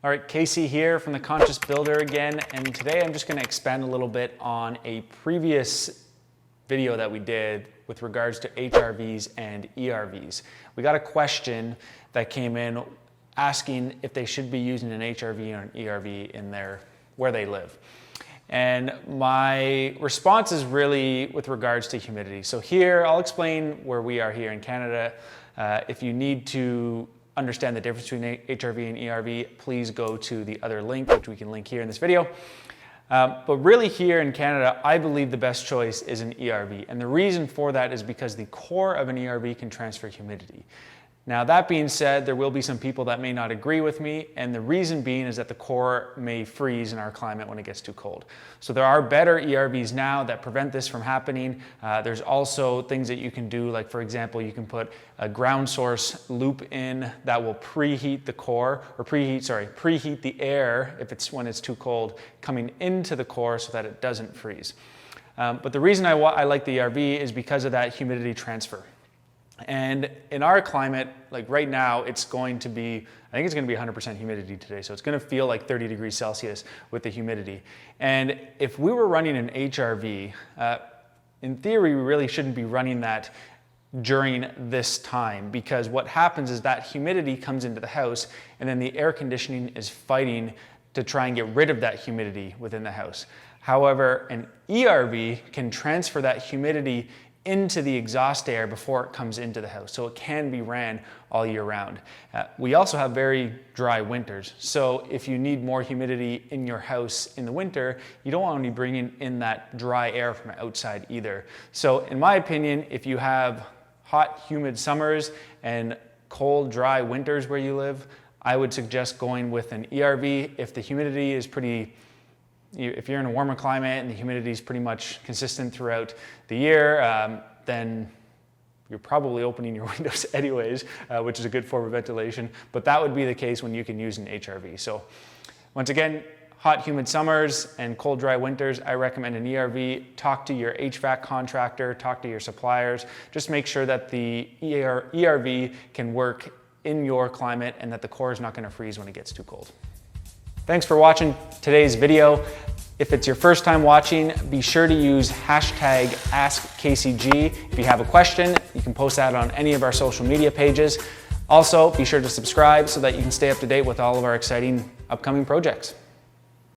All right, Casey here from The Conscious Builder again, and today I'm just going to expand a little bit on a previous video that we did with regards to HRVs and ERVs. We got a question that came in asking if they should be using an HRV or an ERV in where they live. And my response is really with regards to humidity. So here, I'll explain where we are here in Canada. If you need to understand the difference between HRV and ERV, please go to the other link, which we can link here in this video. But really here in Canada, I believe the best choice is an ERV. And the reason for that is because the core of an ERV can transfer humidity. Now that being said, there will be some people that may not agree with me, and the reason being is that the core may freeze in our climate when it gets too cold. So there are better ERVs now that prevent this from happening. There's also things that you can do, like for example, you can put a ground source loop in that will preheat the core, or preheat the air when it's too cold coming into the core so that it doesn't freeze. But the reason I like the ERV is because of that humidity transfer. And in our climate, like right now, it's going to be, I think it's going to be 100% humidity today. So it's going to feel like 30 degrees Celsius with the humidity. And if we were running an HRV, in theory, we really shouldn't be running that during this time, because what happens is that humidity comes into the house and then the air conditioning is fighting to try and get rid of that humidity within the house. However, an ERV can transfer that humidity into the exhaust air before it comes into the house. So it can be ran all year round. We also have very dry winters. So if you need more humidity in your house in the winter, you don't want to be bringing in that dry air from outside either. So in my opinion, if you have hot, humid summers and cold, dry winters where you live, I would suggest going with an ERV. If the humidity is if you're in a warmer climate and the humidity is pretty much consistent throughout the year, then you're probably opening your windows anyways, which is a good form of ventilation. But that would be the case when you can use an HRV. So once again, hot, humid summers and cold, dry winters, I recommend an ERV. Talk to your HVAC contractor, talk to your suppliers. Just make sure that the ERV can work in your climate and that the core is not going to freeze when it gets too cold. Thanks for watching today's video. If it's your first time watching, be sure to use hashtag AskKCG. If you have a question, you can post that on any of our social media pages. Also, be sure to subscribe so that you can stay up to date with all of our exciting upcoming projects.